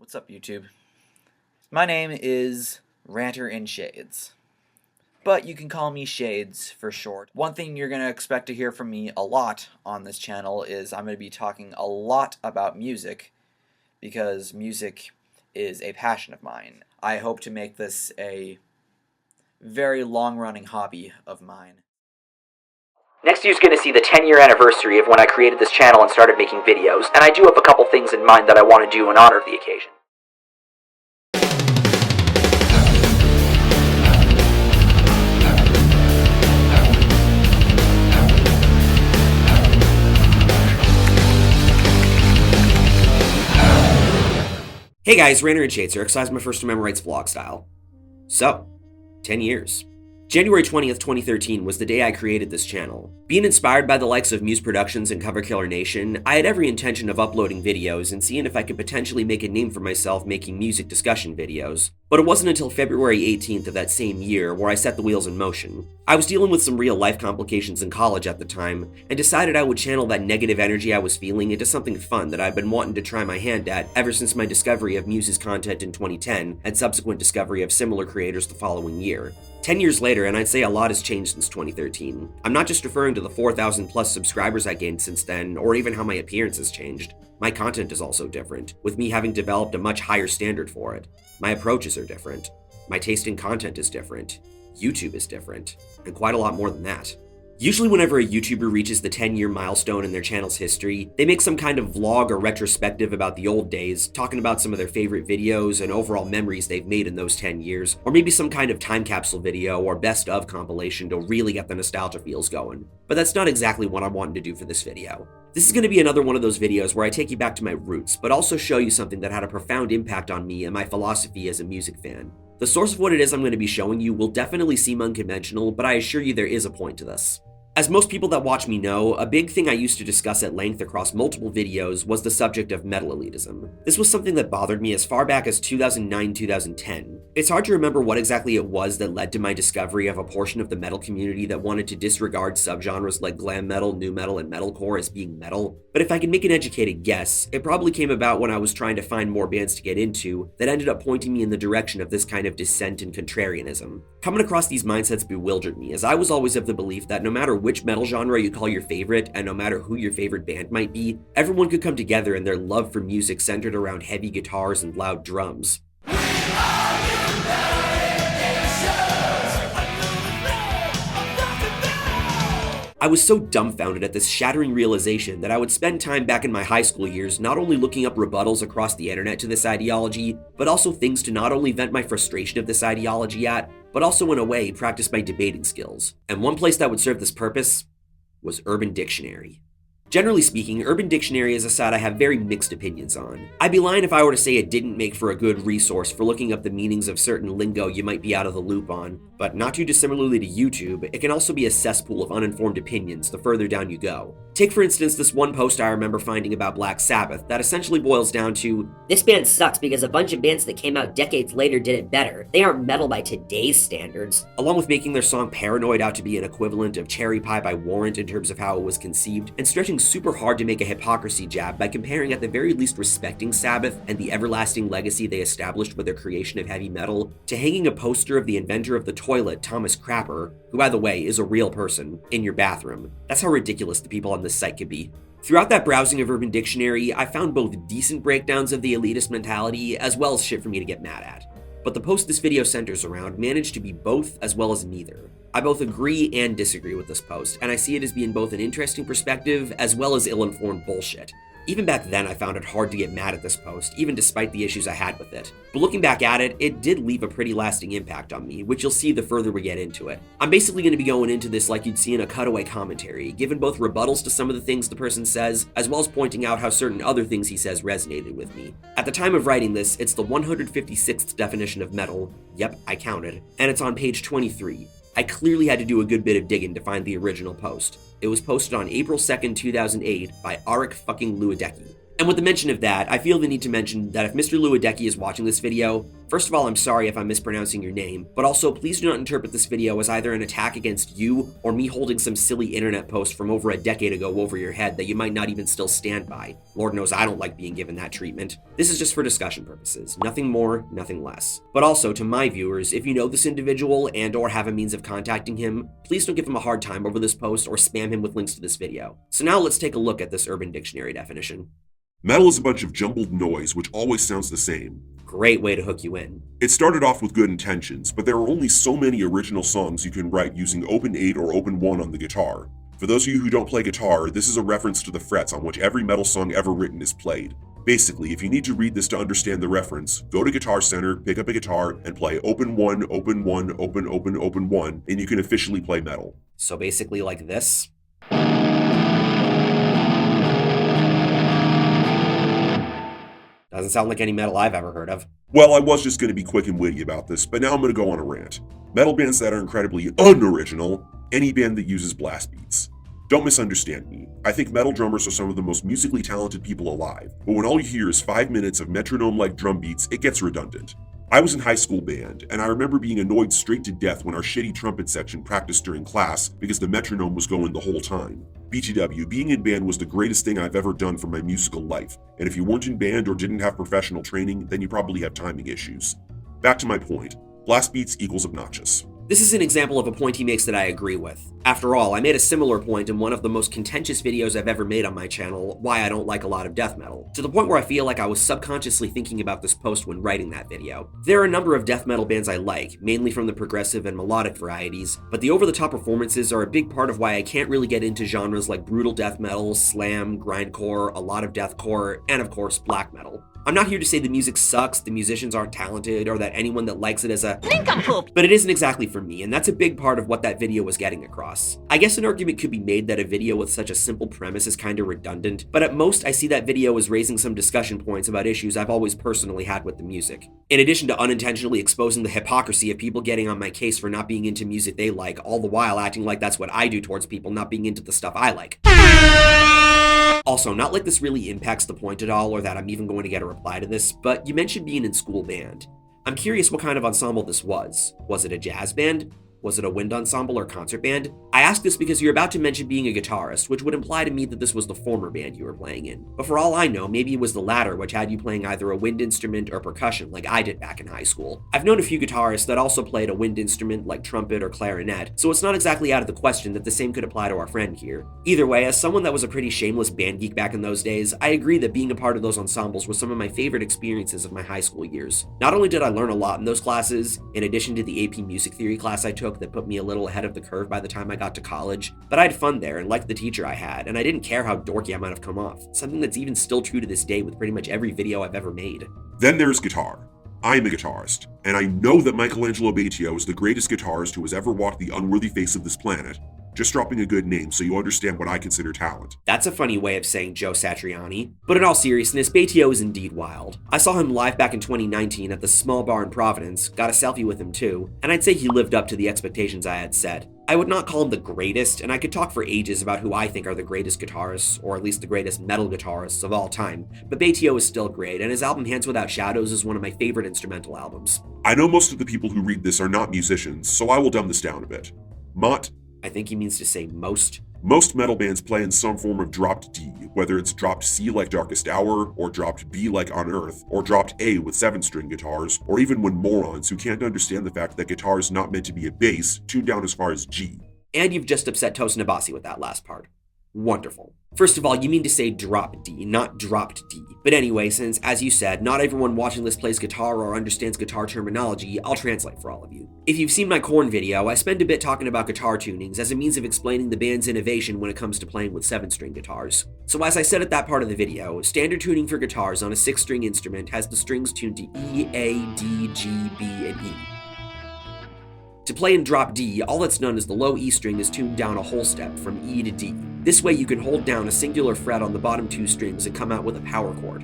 What's up, YouTube? My name is RanterInShades, but you can call me Shades for short. One thing you're going to expect to hear from me a lot on this channel is I'm going to be talking a lot about music, because music is a passion of mine. I hope to make this a very long-running hobby of mine. Next year's going to see the 10-year anniversary of when I created this channel and started making videos, and I do have a couple things in mind that I want to do in honor of the occasion. Hey guys, RanterInShades here, exercise my first amendment rights vlog style. So, 10 years. January 20th, 2013 was the day I created this channel. Being inspired by the likes of Muse Productions and Cover Killer Nation, I had every intention of uploading videos and seeing if I could potentially make a name for myself making music discussion videos. But it wasn't until February 18th of that same year where I set the wheels in motion. I was dealing with some real life complications in college at the time, and decided I would channel that negative energy I was feeling into something fun that I'd been wanting to try my hand at ever since my discovery of Muse's content in 2010 and subsequent discovery of similar creators the following year. 10 years later, and I'd say a lot has changed since 2013. I'm not just referring to the 4,000 plus subscribers I gained since then, or even how my appearance has changed. My content is also different, with me having developed a much higher standard for it. My approaches are different. My taste in content is different. YouTube is different, and quite a lot more than that. Usually whenever a YouTuber reaches the 10-year milestone in their channel's history, they make some kind of vlog or retrospective about the old days, talking about some of their favorite videos and overall memories they've made in those 10 years, or maybe some kind of time capsule video or best of compilation to really get the nostalgia feels going. But that's not exactly what I'm wanting to do for this video. This is going to be another one of those videos where I take you back to my roots, but also show you something that had a profound impact on me and my philosophy as a music fan. The source of what it is I'm going to be showing you will definitely seem unconventional, but I assure you there is a point to this. As most people that watch me know, a big thing I used to discuss at length across multiple videos was the subject of metal elitism. This was something that bothered me as far back as 2009-2010. It's hard to remember what exactly it was that led to my discovery of a portion of the metal community that wanted to disregard subgenres like glam metal, nu metal, and metalcore as being metal, but if I can make an educated guess, it probably came about when I was trying to find more bands to get into that ended up pointing me in the direction of this kind of dissent and contrarianism. Coming across these mindsets bewildered me, as I was always of the belief that no matter which metal genre you call your favorite, and no matter who your favorite band might be, everyone could come together in their love for music centered around heavy guitars and loud drums. I was so dumbfounded at this shattering realization that I would spend time back in my high school years not only looking up rebuttals across the internet to this ideology, but also things to not only vent my frustration of this ideology at, but also in a way practice my debating skills. And one place that would serve this purpose was Urban Dictionary. Generally speaking, Urban Dictionary is a site I have very mixed opinions on. I'd be lying if I were to say it didn't make for a good resource for looking up the meanings of certain lingo you might be out of the loop on, but not too dissimilarly to YouTube, it can also be a cesspool of uninformed opinions the further down you go. Take for instance this one post I remember finding about Black Sabbath that essentially boils down to, "This band sucks because a bunch of bands that came out decades later did it better. They aren't metal by today's standards." Along with making their song Paranoid out to be an equivalent of Cherry Pie by Warrant in terms of how it was conceived, and stretching super hard to make a hypocrisy jab by comparing at the very least respecting Sabbath and the everlasting legacy they established with their creation of heavy metal, to hanging a poster of the inventor of the toilet, Thomas Crapper, who by the way is a real person, in your bathroom. That's how ridiculous the people on this site can be. Throughout that browsing of Urban Dictionary, I found both decent breakdowns of the elitist mentality as well as shit for me to get mad at. But the post this video centers around managed to be both as well as neither. I both agree and disagree with this post, and I see it as being both an interesting perspective as well as ill-informed bullshit. Even back then, I found it hard to get mad at this post, even despite the issues I had with it. But looking back at it, it did leave a pretty lasting impact on me, which you'll see the further we get into it. I'm basically going to be going into this like you'd see in a cutaway commentary, giving both rebuttals to some of the things the person says, as well as pointing out how certain other things he says resonated with me. At the time of writing this, it's the 156th definition of metal, yep, I counted, and it's on page 23. I clearly had to do a good bit of digging to find the original post. It was posted on April 2nd, 2008 by Arik fucking Luadecki. And with the mention of that, I feel the need to mention that if Mr. Luadecki is watching this video, first of all, I'm sorry if I'm mispronouncing your name, but also please do not interpret this video as either an attack against you or me holding some silly internet post from over a decade ago over your head that you might not even still stand by. Lord knows I don't like being given that treatment. This is just for discussion purposes. Nothing more, nothing less. But also, to my viewers, if you know this individual and or have a means of contacting him, please don't give him a hard time over this post or spam him with links to this video. So now let's take a look at this Urban Dictionary definition. Metal is a bunch of jumbled noise which always sounds the same. Great way to hook you in. It started off with good intentions, but there are only so many original songs you can write using open 8 or open 1 on the guitar. For those of you who don't play guitar, this is a reference to the frets on which every metal song ever written is played. Basically, if you need to read this to understand the reference, go to Guitar Center, pick up a guitar, and play open 1, open 1, open, open, open 1, and you can officially play metal. So basically like this. Doesn't sound like any metal I've ever heard of. Well, I was just going to be quick and witty about this, but now I'm going to go on a rant. Metal bands that are incredibly unoriginal, any band that uses blast beats. Don't misunderstand me. I think metal drummers are some of the most musically talented people alive, but when all you hear is 5 minutes of metronome-like drum beats, it gets redundant. I was in high school band, and I remember being annoyed straight to death when our shitty trumpet section practiced during class because the metronome was going the whole time. BTW, being in band was the greatest thing I've ever done for my musical life, and if you weren't in band or didn't have professional training, then you probably have timing issues. Back to my point, blast beats equals obnoxious. This is an example of a point he makes that I agree with. After all, I made a similar point in one of the most contentious videos I've ever made on my channel, why I don't like a lot of death metal, to the point where I feel like I was subconsciously thinking about this post when writing that video. There are a number of death metal bands I like, mainly from the progressive and melodic varieties, but the over-the-top performances are a big part of why I can't really get into genres like brutal death metal, slam, grindcore, a lot of deathcore, and of course, black metal. I'm not here to say the music sucks, the musicians aren't talented, or that anyone that likes it is a nincompoop, but it isn't exactly for me, and that's a big part of what that video was getting across. I guess an argument could be made that a video with such a simple premise is kinda redundant, but at most I see that video as raising some discussion points about issues I've always personally had with the music. In addition to unintentionally exposing the hypocrisy of people getting on my case for not being into music they like, all the while acting like that's what I do towards people not being into the stuff I like. Also, not like this really impacts the point at all or that I'm even going to get a reply to this, but you mentioned being in school band. I'm curious what kind of ensemble this was. Was it a jazz band? Was it a wind ensemble or concert band? I ask this because you're about to mention being a guitarist, which would imply to me that this was the former band you were playing in. But for all I know, maybe it was the latter, which had you playing either a wind instrument or percussion like I did back in high school. I've known a few guitarists that also played a wind instrument like trumpet or clarinet, so it's not exactly out of the question that the same could apply to our friend here. Either way, as someone that was a pretty shameless band geek back in those days, I agree that being a part of those ensembles was some of my favorite experiences of my high school years. Not only did I learn a lot in those classes, in addition to the AP music theory class I took that put me a little ahead of the curve by the time I got to college, but I had fun there and liked the teacher I had, and I didn't care how dorky I might have come off, something that's even still true to this day with pretty much every video I've ever made. Then there's guitar. I'm a guitarist, and I know that Michelangelo Batio is the greatest guitarist who has ever walked the unworthy face of this planet. Just dropping a good name so you understand what I consider talent. That's a funny way of saying Joe Satriani. But in all seriousness, Batio is indeed wild. I saw him live back in 2019 at the small bar in Providence, got a selfie with him too, and I'd say he lived up to the expectations I had set. I would not call him the greatest, and I could talk for ages about who I think are the greatest guitarists, or at least the greatest metal guitarists of all time, but Batio is still great, and his album Hands Without Shadows is one of my favorite instrumental albums. I know most of the people who read this are not musicians, so I will dumb this down a bit. I think he means to say most. Most metal bands play in some form of dropped D, whether it's dropped C like Darkest Hour, or dropped B like On Earth, or dropped A with 7-string guitars, or even when morons who can't understand the fact that guitar is not meant to be a bass, tuned down as far as G. And you've just upset Toast Nabasi with that last part. Wonderful. First of all, you mean to say drop D, not dropped D. But anyway, since, as you said, not everyone watching this plays guitar or understands guitar terminology, I'll translate for all of you. If you've seen my Korn video, I spend a bit talking about guitar tunings as a means of explaining the band's innovation when it comes to playing with 7-string guitars. So as I said at that part of the video, standard tuning for guitars on a 6-string instrument has the strings tuned to E, A, D, G, B, and E. To play in drop D, all that's done is the low E string is tuned down a whole step from E to D. This way you can hold down a singular fret on the bottom 2 strings and come out with a power chord.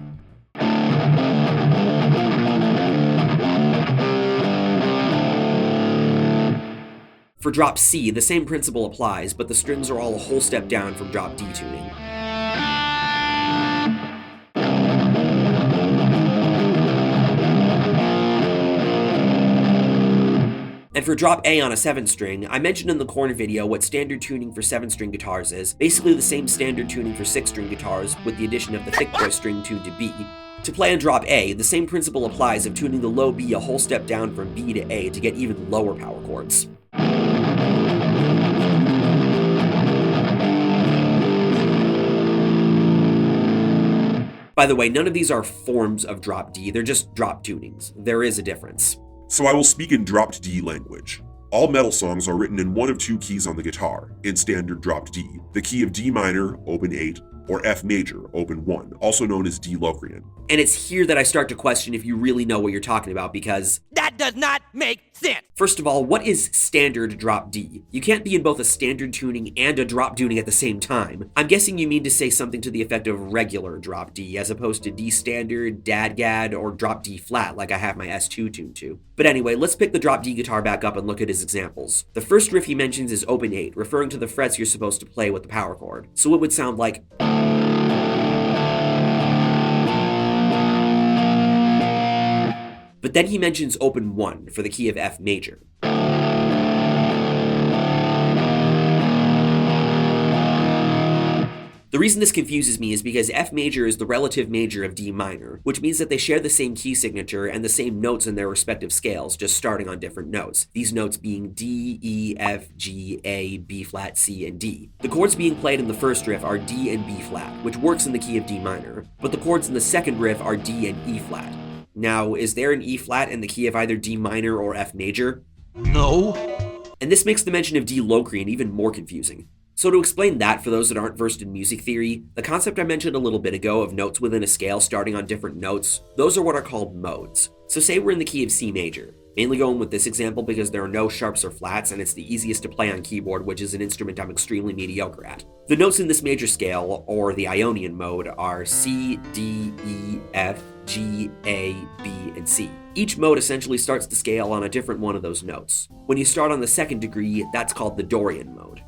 For drop C, the same principle applies, but the strings are all a whole step down from drop D tuning. And for drop A on a 7-string, I mentioned in the corner video what standard tuning for 7-string guitars is, basically the same standard tuning for 6-string guitars with the addition of the thick boy string tuned to B. To play on drop A, the same principle applies of tuning the low B a whole step down from B to A to get even lower power chords. By the way, none of these are forms of drop D, they're just drop tunings. There is a difference. So I will speak in dropped D language. All metal songs are written in one of two keys on the guitar, in standard dropped D, the key of D minor, open 8, or F major, open 1, also known as D Locrian. And it's here that I start to question if you really know what you're talking about, because that does not make sense. First of all, what is standard drop D? You can't be in both a standard tuning and a drop tuning at the same time. I'm guessing you mean to say something to the effect of regular drop D, as opposed to D standard, dadgad, or drop D flat like I have my S2 tuned to. But anyway, let's pick the drop D guitar back up and look at his examples. The first riff he mentions is open 8, referring to the frets you're supposed to play with the power chord. So it would sound like... But then he mentions open 1 for the key of F major. The reason this confuses me is because F major is the relative major of D minor, which means that they share the same key signature and the same notes in their respective scales, just starting on different notes. These notes being D, E, F, G, A, B flat, C, and D. The chords being played in the first riff are D and B flat, which works in the key of D minor, but the chords in the second riff are D and E flat. Now, is there an E flat in the key of either D minor or F major? No. And this makes the mention of D Locrian even more confusing. So to explain that for those that aren't versed in music theory, the concept I mentioned a little bit ago of notes within a scale starting on different notes, those are what are called modes. So say we're in the key of C major. Mainly going with this example because there are no sharps or flats and it's the easiest to play on keyboard, which is an instrument I'm extremely mediocre at. The notes in this major scale, or the Ionian mode, are C, D, E, F, G, A, B, and C. Each mode essentially starts the scale on a different one of those notes. When you start on the second degree, that's called the Dorian mode.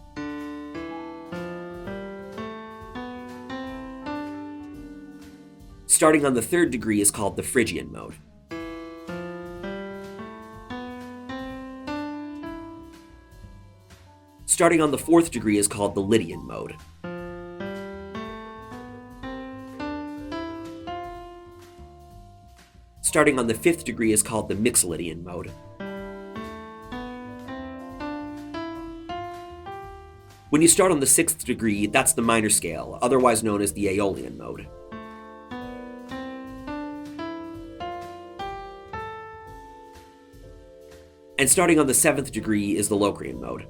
Starting on the third degree is called the Phrygian mode. Starting on the fourth degree is called the Lydian mode. Starting on the fifth degree is called the Mixolydian mode. When you start on the sixth degree, that's the minor scale, otherwise known as the Aeolian mode. And starting on the seventh degree is the Locrian mode.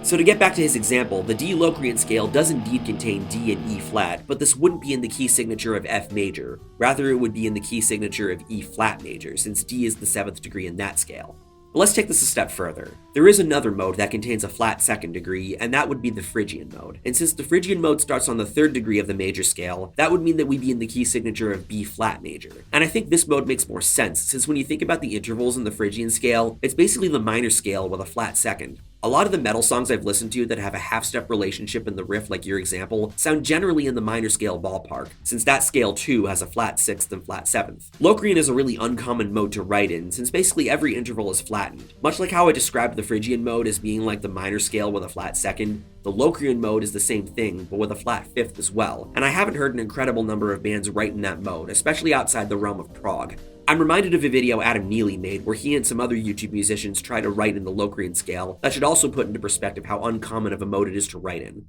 So to get back to his example, the D Locrian scale does indeed contain D and E flat, but this wouldn't be in the key signature of F major. Rather, it would be in the key signature of E flat major, since D is the 7th degree in that scale. But let's take this a step further. There is another mode that contains a flat 2nd degree, and that would be the Phrygian mode. And since the Phrygian mode starts on the 3rd degree of the major scale, that would mean that we'd be in the key signature of B flat major. And I think this mode makes more sense, since when you think about the intervals in the Phrygian scale, it's basically the minor scale with a flat 2nd. A lot of the metal songs I've listened to that have a half-step relationship in the riff, like your example, sound generally in the minor scale ballpark, since that scale too has a flat 6th and flat 7th. Locrian is a really uncommon mode to write in, since basically every interval is flattened. Much like how I described the Phrygian mode as being like the minor scale with a flat 2nd, the Locrian mode is the same thing, but with a flat 5th as well, and I haven't heard an incredible number of bands write in that mode, especially outside the realm of prog. I'm reminded of a video Adam Neely made where he and some other YouTube musicians try to write in the Locrian scale. That should also put into perspective how uncommon of a mode it is to write in.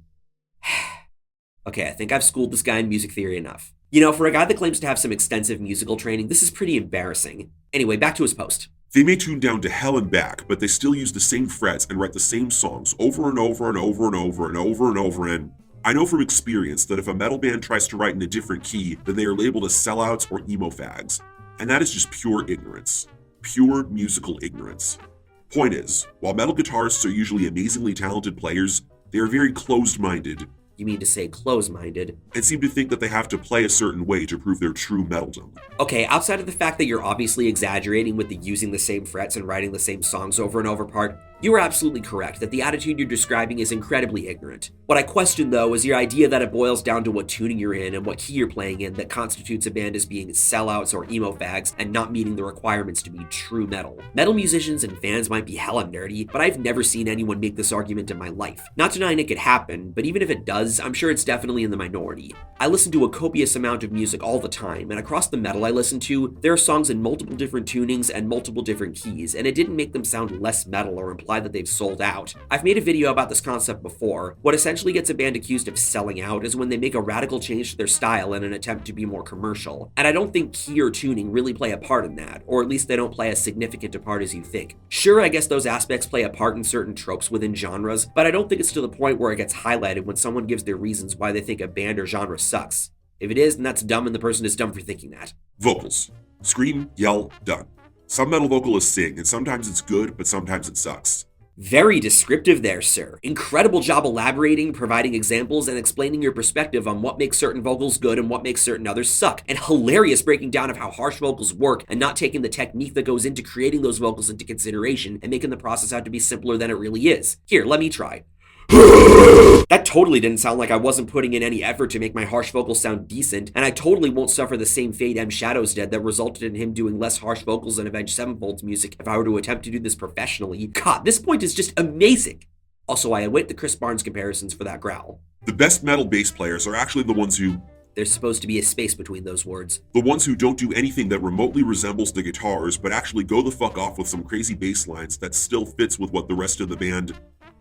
Okay, I think I've schooled this guy in music theory enough. You know, for a guy that claims to have some extensive musical training, this is pretty embarrassing. Anyway, back to his post. They may tune down to hell and back, but they still use the same frets and write the same songs over and over and over and over and over and over and... I know from experience that if a metal band tries to write in a different key, then they are labeled as sellouts or emo fags. And that is just pure ignorance. Pure musical ignorance. Point is, while metal guitarists are usually amazingly talented players, they are very closed-minded. You mean to say close-minded? And seem to think that they have to play a certain way to prove their true metalldom. Okay, outside of the fact that you're obviously exaggerating with the using the same frets and writing the same songs over and over part, You are absolutely correct that the attitude you're describing is incredibly ignorant. What I question, though, is your idea that it boils down to what tuning you're in and what key you're playing in that constitutes a band as being sellouts or emo fags and not meeting the requirements to be true metal. Metal musicians and fans might be hella nerdy, but I've never seen anyone make this argument in my life. Not denying it could happen, but even if it does, I'm sure it's definitely in the minority. I listen to a copious amount of music all the time, and across the metal I listen to, there are songs in multiple different tunings and multiple different keys, and it didn't make them sound less metal or imply that they've sold out. I've made a video about this concept before. What essentially gets a band accused of selling out is when they make a radical change to their style in an attempt to be more commercial, and I don't think key or tuning really play a part in that, or at least they don't play as significant a part as you think. Sure, I guess those aspects play a part in certain tropes within genres, but I don't think it's to the point where it gets highlighted when someone gives their reasons why they think a band or genre sucks. If it is, then that's dumb and the person is dumb for thinking that. Vocals. Scream, yell, done. Some metal vocalists sing, and sometimes it's good, but sometimes it sucks. Very descriptive there, sir. Incredible job elaborating, providing examples, and explaining your perspective on what makes certain vocals good and what makes certain others suck. And hilarious breaking down of how harsh vocals work and not taking the technique that goes into creating those vocals into consideration and making the process out to be simpler than it really is. Here, let me try. That totally didn't sound like I wasn't putting in any effort to make my harsh vocals sound decent, and I totally won't suffer the same fate M. Shadows did that resulted in him doing less harsh vocals than Avenged Sevenfold's music if I were to attempt to do this professionally. God, this point is just amazing! Also, I await the Chris Barnes comparisons for that growl. The best metal bass players are actually the ones who... There's supposed to be a space between those words. The ones who don't do anything that remotely resembles the guitars, but actually go the fuck off with some crazy bass lines that still fits with what the rest of the band...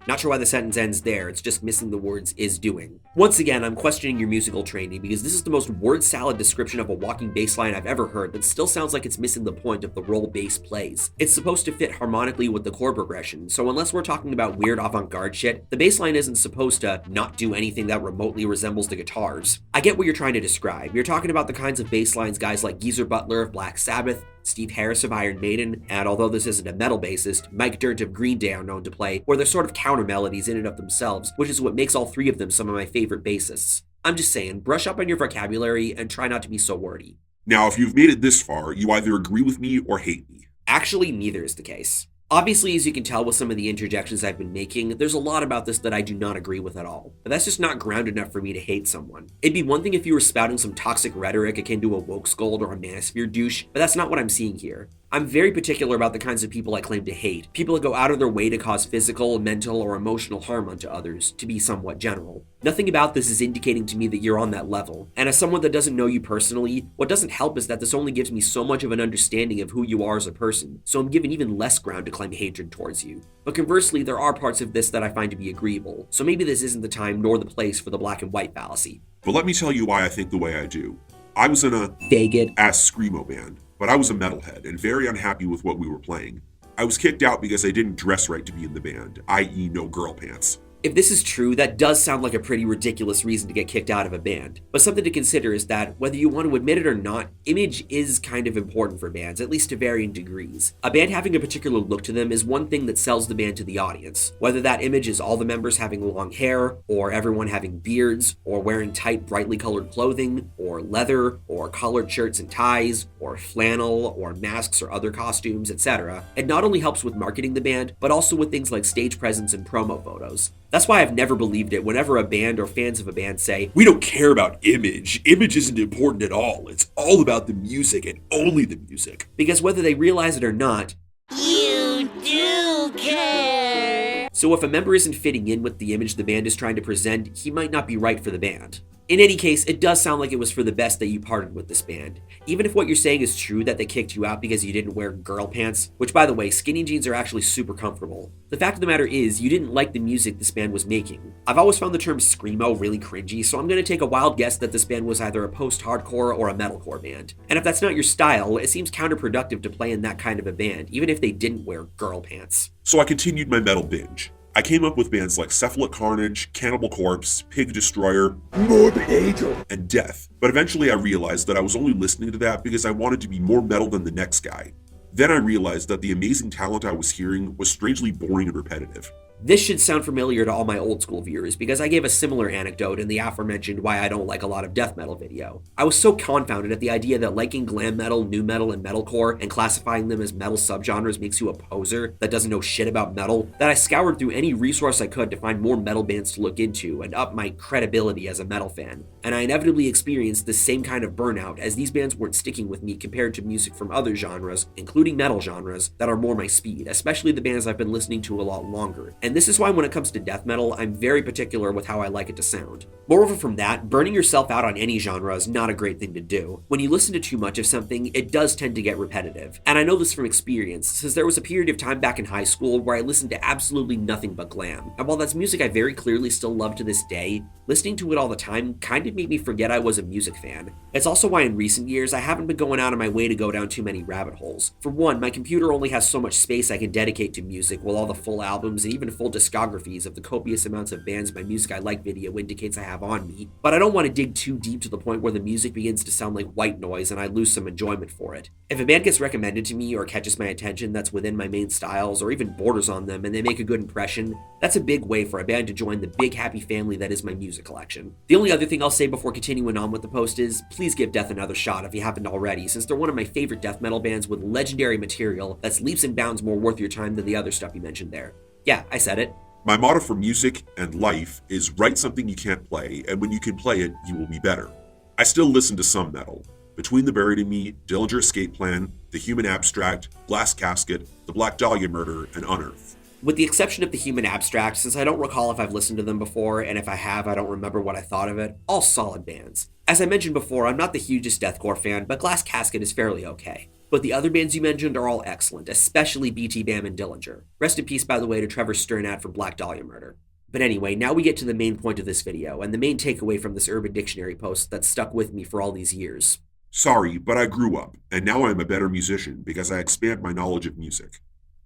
Not sure why the sentence ends there, it's just missing the words "is doing." Once again, I'm questioning your musical training because this is the most word salad description of a walking bass line I've ever heard that still sounds like it's missing the point of the role bass plays. It's supposed to fit harmonically with the chord progression, so unless we're talking about weird avant-garde shit, the bass line isn't supposed to not do anything that remotely resembles the guitars. I get what you're trying to describe. You're talking about the kinds of bass lines guys like Geezer Butler of Black Sabbath, Steve Harris of Iron Maiden, and although this isn't a metal bassist, Mike Dirnt of Green Day are known to play, where they're sort of counter melodies in and of themselves, which is what makes all three of them some of my favorite bassists. I'm just saying, brush up on your vocabulary and try not to be so wordy. Now, if you've made it this far, you either agree with me or hate me. Actually, neither is the case. Obviously, as you can tell with some of the interjections I've been making, there's a lot about this that I do not agree with at all. But that's just not ground enough for me to hate someone. It'd be one thing if you were spouting some toxic rhetoric akin to a woke scold or a manosphere douche, but that's not what I'm seeing here. I'm very particular about the kinds of people I claim to hate. People that go out of their way to cause physical, mental, or emotional harm unto others, to be somewhat general. Nothing about this is indicating to me that you're on that level. And as someone that doesn't know you personally, what doesn't help is that this only gives me so much of an understanding of who you are as a person, so I'm given even less ground to claim hatred towards you. But conversely, there are parts of this that I find to be agreeable, so maybe this isn't the time nor the place for the black and white fallacy. But let me tell you why I think the way I do. I was in a faggot-ass screamo band, but I was a metalhead and very unhappy with what we were playing. I was kicked out because I didn't dress right to be in the band, i.e. no girl pants. If this is true, that does sound like a pretty ridiculous reason to get kicked out of a band. But something to consider is that, whether you want to admit it or not, image is kind of important for bands, at least to varying degrees. A band having a particular look to them is one thing that sells the band to the audience. Whether that image is all the members having long hair, or everyone having beards, or wearing tight, brightly colored clothing, or leather, or colored shirts and ties, or flannel, or masks or other costumes, etc. It not only helps with marketing the band, but also with things like stage presence and promo photos. That's why I've never believed it whenever a band or fans of a band say, "We don't care about image. Image isn't important at all. It's all about the music and only the music." Because whether they realize it or not, You do care! So if a member isn't fitting in with the image the band is trying to present, he might not be right for the band. In any case, it does sound like it was for the best that you parted with this band. Even if what you're saying is true that they kicked you out because you didn't wear girl pants, which by the way, skinny jeans are actually super comfortable. The fact of the matter is, you didn't like the music this band was making. I've always found the term screamo really cringy, so I'm gonna take a wild guess that this band was either a post-hardcore or a metalcore band. And if that's not your style, it seems counterproductive to play in that kind of a band, even if they didn't wear girl pants. So I continued my metal binge. I came up with bands like Cephalic Carnage, Cannibal Corpse, Pig Destroyer, Morbid Angel, and Death. But eventually I realized that I was only listening to that because I wanted to be more metal than the next guy. Then I realized that the amazing talent I was hearing was strangely boring and repetitive. This should sound familiar to all my old school viewers because I gave a similar anecdote in the aforementioned Why I Don't Like a Lot of Death Metal video. I was so confounded at the idea that liking glam metal, nu metal, and metalcore and classifying them as metal subgenres makes you a poser that doesn't know shit about metal that I scoured through any resource I could to find more metal bands to look into and up my credibility as a metal fan. And I inevitably experienced the same kind of burnout as these bands weren't sticking with me compared to music from other genres, including metal genres, that are more my speed, especially the bands I've been listening to a lot longer. And this is why when it comes to death metal, I'm very particular with how I like it to sound. Moreover from that, burning yourself out on any genre is not a great thing to do. When you listen to too much of something, it does tend to get repetitive. And I know this from experience, since there was a period of time back in high school where I listened to absolutely nothing but glam. And while that's music I very clearly still love to this day, listening to it all the time kind of made me forget I was a music fan. It's also why in recent years I haven't been going out of my way to go down too many rabbit holes. For one, my computer only has so much space I can dedicate to music, while all the full albums and even full discographies of the copious amounts of bands my music I like video indicates I have on me. But I don't want to dig too deep to the point where the music begins to sound like white noise and I lose some enjoyment for it. If a band gets recommended to me or catches my attention that's within my main styles or even borders on them and they make a good impression, that's a big way for a band to join the big happy family that is my music collection. The only other thing I'll say before continuing on with the post is, please give Death another shot if you haven't already, since they're one of my favorite death metal bands with legendary material that's leaps and bounds more worth your time than the other stuff you mentioned there. Yeah, I said it. My motto for music and life is write something you can't play, and when you can play it, you will be better. I still listen to some metal. Between the Buried in Me, Dillinger Escape Plan, The Human Abstract, Glass Casket, The Black Dahlia Murder, and Unearth. With the exception of The Human Abstract, since I don't recall if I've listened to them before, and if I have, I don't remember what I thought of it, all solid bands. As I mentioned before, I'm not the hugest deathcore fan, but Glass Casket is fairly okay. But the other bands you mentioned are all excellent, especially BT Bam and Dillinger. Rest in peace, by the way, to Trevor Sternad for Black Dahlia Murder. But anyway, now we get to the main point of this video, and the main takeaway from this Urban Dictionary post that stuck with me for all these years. Sorry, but I grew up, and now I'm a better musician because I expand my knowledge of music.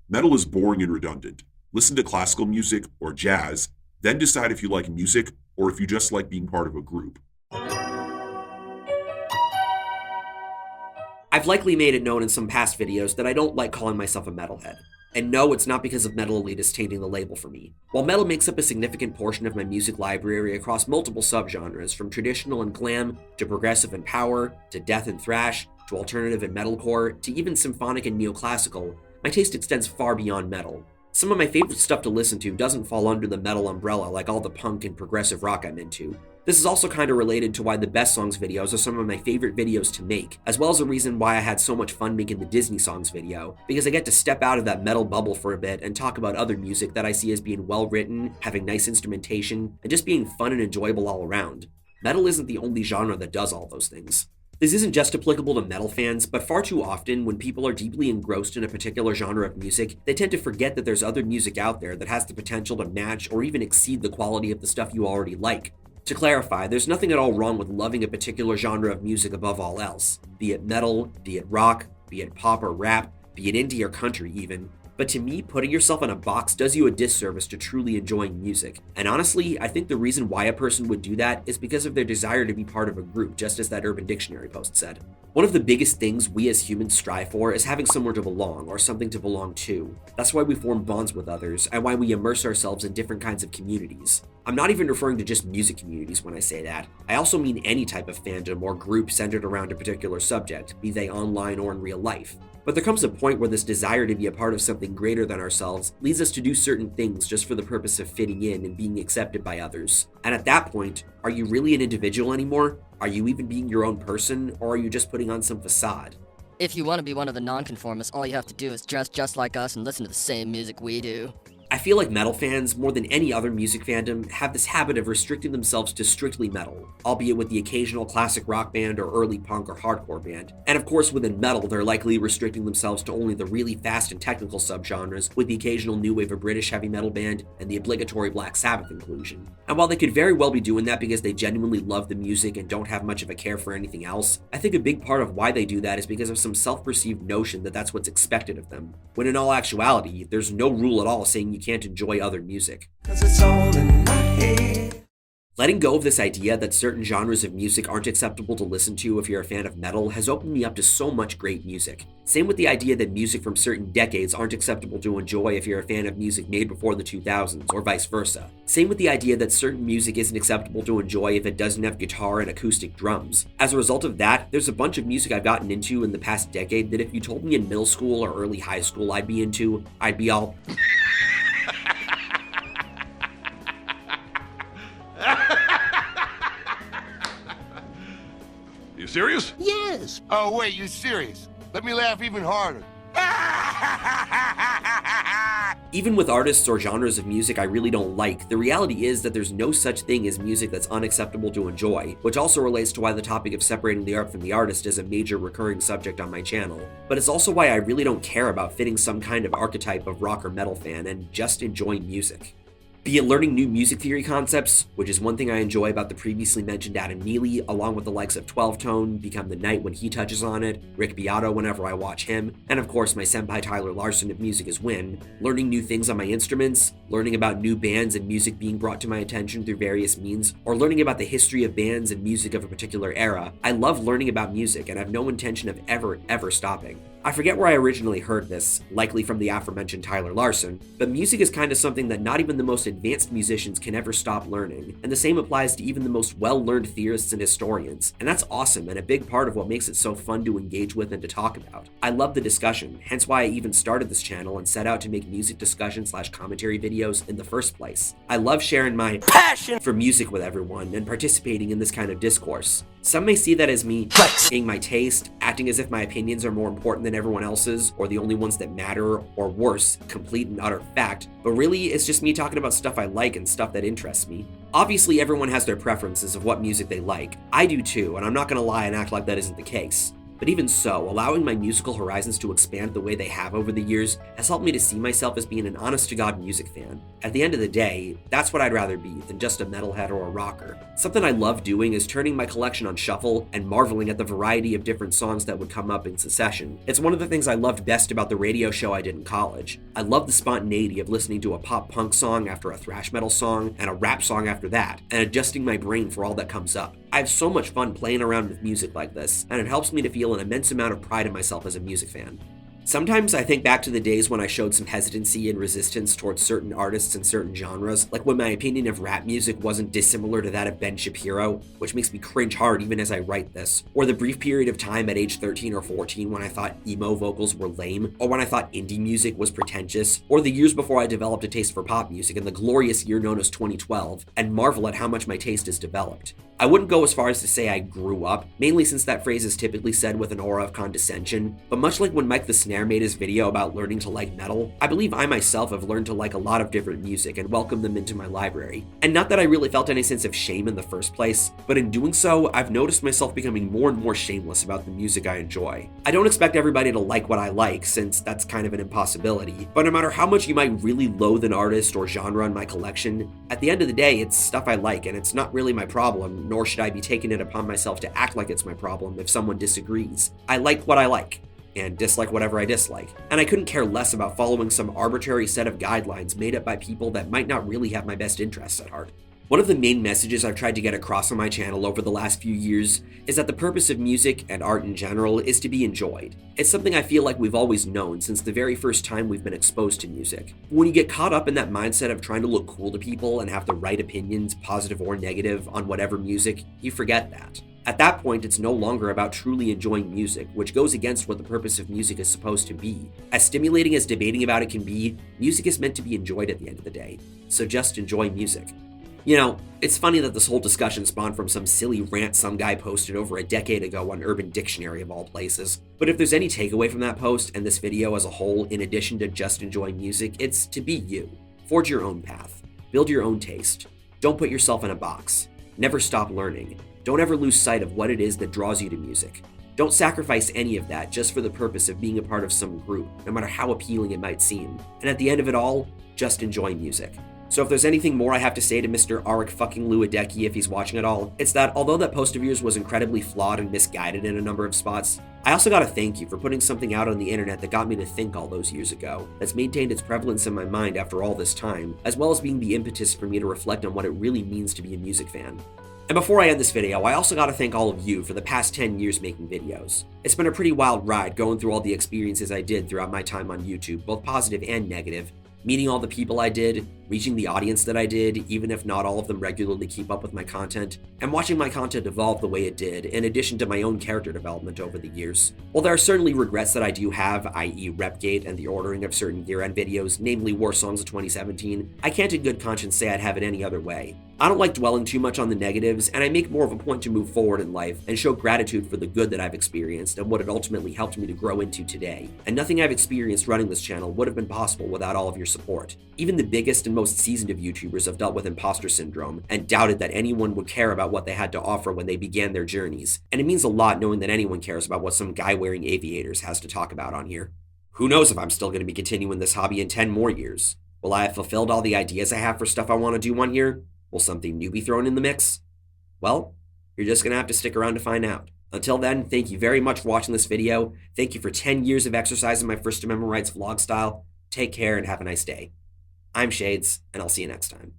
Metal is boring and redundant. Listen to classical music or jazz, then decide if you like music or if you just like being part of a group. I've likely made it known in some past videos that I don't like calling myself a metalhead. And no, it's not because of metal elitists tainting the label for me. While metal makes up a significant portion of my music library across multiple subgenres, from traditional and glam, to progressive and power, to death and thrash, to alternative and metalcore, to even symphonic and neoclassical, my taste extends far beyond metal. Some of my favorite stuff to listen to doesn't fall under the metal umbrella like all the punk and progressive rock I'm into. This is also kind of related to why the Best Songs videos are some of my favorite videos to make, as well as a reason why I had so much fun making the Disney Songs video, because I get to step out of that metal bubble for a bit and talk about other music that I see as being well written, having nice instrumentation, and just being fun and enjoyable all around. Metal isn't the only genre that does all those things. This isn't just applicable to metal fans, but far too often, when people are deeply engrossed in a particular genre of music, they tend to forget that there's other music out there that has the potential to match or even exceed the quality of the stuff you already like. To clarify, there's nothing at all wrong with loving a particular genre of music above all else, be it metal, be it rock, be it pop or rap, be it indie or country even. But to me, putting yourself in a box does you a disservice to truly enjoying music. And honestly, I think the reason why a person would do that is because of their desire to be part of a group, just as that Urban Dictionary post said. One of the biggest things we as humans strive for is having somewhere to belong, or something to belong to. That's why we form bonds with others, and why we immerse ourselves in different kinds of communities. I'm not even referring to just music communities when I say that. I also mean any type of fandom or group centered around a particular subject, be they online or in real life. But there comes a point where this desire to be a part of something greater than ourselves leads us to do certain things just for the purpose of fitting in and being accepted by others. And at that point, are you really an individual anymore? Are you even being your own person, or are you just putting on some facade? If you want to be one of the nonconformists, all you have to do is dress just like us and listen to the same music we do. I feel like metal fans, more than any other music fandom, have this habit of restricting themselves to strictly metal, albeit with the occasional classic rock band or early punk or hardcore band. And of course, within metal, they're likely restricting themselves to only the really fast and technical subgenres, with the occasional new wave of British heavy metal band and the obligatory Black Sabbath inclusion. And while they could very well be doing that because they genuinely love the music and don't have much of a care for anything else, I think a big part of why they do that is because of some self-perceived notion that that's what's expected of them, when in all actuality, there's no rule at all saying you can't enjoy other music. Letting go of this idea that certain genres of music aren't acceptable to listen to if you're a fan of metal has opened me up to so much great music. Same with the idea that music from certain decades aren't acceptable to enjoy if you're a fan of music made before the 2000s, or vice versa. Same with the idea that certain music isn't acceptable to enjoy if it doesn't have guitar and acoustic drums. As a result of that, there's a bunch of music I've gotten into in the past decade that if you told me in middle school or early high school I'd be into, I'd be all... You serious? Yes. Oh, wait, you serious? Let me laugh even harder. Even with artists or genres of music I really don't like, the reality is that there's no such thing as music that's unacceptable to enjoy, which also relates to why the topic of separating the art from the artist is a major recurring subject on my channel. But it's also why I really don't care about fitting some kind of archetype of rock or metal fan and just enjoy music. Be it learning new music theory concepts, which is one thing I enjoy about the previously mentioned Adam Neely, along with the likes of 12 Tone, Become the Night when he touches on it, Rick Beato whenever I watch him, and of course my senpai Tyler Larson of Music is Win, learning new things on my instruments, learning about new bands and music being brought to my attention through various means, or learning about the history of bands and music of a particular era. I love learning about music and have no intention of ever stopping. I forget where I originally heard this, likely from the aforementioned Tyler Larson, but music is kind of something that not even the most advanced musicians can ever stop learning, and the same applies to even the most well-learned theorists and historians, and that's awesome and a big part of what makes it so fun to engage with and to talk about. I love the discussion, hence why I even started this channel and set out to make music discussion/commentary videos in the first place. I love sharing my passion for music with everyone and participating in this kind of discourse. Some may see that as me saying my taste, acting as if my opinions are more important than everyone else's, or the only ones that matter, or worse, complete and utter fact, but really it's just me talking about stuff I like and stuff that interests me. Obviously everyone has their preferences of what music they like. I do too, and I'm not gonna lie and act like that isn't the case. But even so, allowing my musical horizons to expand the way they have over the years has helped me to see myself as being an honest-to-God music fan. At the end of the day, that's what I'd rather be than just a metalhead or a rocker. Something I love doing is turning my collection on shuffle and marveling at the variety of different songs that would come up in succession. It's one of the things I loved best about the radio show I did in college. I love the spontaneity of listening to a pop-punk song after a thrash metal song and a rap song after that, and adjusting my brain for all that comes up. I have so much fun playing around with music like this, and it helps me to feel an immense amount of pride in myself as a music fan. Sometimes I think back to the days when I showed some hesitancy and resistance towards certain artists and certain genres, like when my opinion of rap music wasn't dissimilar to that of Ben Shapiro, which makes me cringe hard even as I write this, or the brief period of time at age 13 or 14 when I thought emo vocals were lame, or when I thought indie music was pretentious, or the years before I developed a taste for pop music in the glorious year known as 2012, and marvel at how much my taste has developed. I wouldn't go as far as to say I grew up, mainly since that phrase is typically said with an aura of condescension, but much like when Mike the Snare made his video about learning to like metal, I believe I myself have learned to like a lot of different music and welcome them into my library. And not that I really felt any sense of shame in the first place, but in doing so, I've noticed myself becoming more and more shameless about the music I enjoy. I don't expect everybody to like what I like, since that's kind of an impossibility, but no matter how much you might really loathe an artist or genre in my collection, at the end of the day, it's stuff I like and it's not really my problem, nor should I be taking it upon myself to act like it's my problem if someone disagrees. I like what I like, and dislike whatever I dislike, and I couldn't care less about following some arbitrary set of guidelines made up by people that might not really have my best interests at heart. One of the main messages I've tried to get across on my channel over the last few years is that the purpose of music, and art in general, is to be enjoyed. It's something I feel like we've always known since the very first time we've been exposed to music. When you get caught up in that mindset of trying to look cool to people and have the right opinions, positive or negative, on whatever music, you forget that. At that point, it's no longer about truly enjoying music, which goes against what the purpose of music is supposed to be. As stimulating as debating about it can be, music is meant to be enjoyed at the end of the day. So just enjoy music. You know, it's funny that this whole discussion spawned from some silly rant some guy posted over a decade ago on Urban Dictionary of all places. But if there's any takeaway from that post and this video as a whole, in addition to just enjoying music, it's to be you. Forge your own path. Build your own taste. Don't put yourself in a box. Never stop learning. Don't ever lose sight of what it is that draws you to music. Don't sacrifice any of that just for the purpose of being a part of some group, no matter how appealing it might seem. And at the end of it all, just enjoy music. So if there's anything more I have to say to Mr. Arik fucking Luadecki if he's watching at all, it's that although that post of yours was incredibly flawed and misguided in a number of spots, I also gotta thank you for putting something out on the internet that got me to think all those years ago, that's maintained its prevalence in my mind after all this time, as well as being the impetus for me to reflect on what it really means to be a music fan. And before I end this video, I also gotta thank all of you for the past 10 years making videos. It's been a pretty wild ride going through all the experiences I did throughout my time on YouTube, both positive and negative, meeting all the people I did, reaching the audience that I did, even if not all of them regularly keep up with my content, and watching my content evolve the way it did, in addition to my own character development over the years. While there are certainly regrets that I do have, i.e. Repgate and the ordering of certain year-end videos, namely War Songs of 2017, I can't in good conscience say I'd have it any other way. I don't like dwelling too much on the negatives, and I make more of a point to move forward in life and show gratitude for the good that I've experienced and what it ultimately helped me to grow into today. And nothing I've experienced running this channel would have been possible without all of your support. Even the biggest and most seasoned of YouTubers have dealt with imposter syndrome and doubted that anyone would care about what they had to offer when they began their journeys, and it means a lot knowing that anyone cares about what some guy wearing aviators has to talk about on here. Who knows if I'm still going to be continuing this hobby in 10 more years? Will I have fulfilled all the ideas I have for stuff I want to do on here? Will something new be thrown in the mix? Well, you're just going to have to stick around to find out. Until then, thank you very much for watching this video. Thank you for 10 years of exercising my First Amendment rights vlog style. Take care and have a nice day. I'm Shades, and I'll see you next time.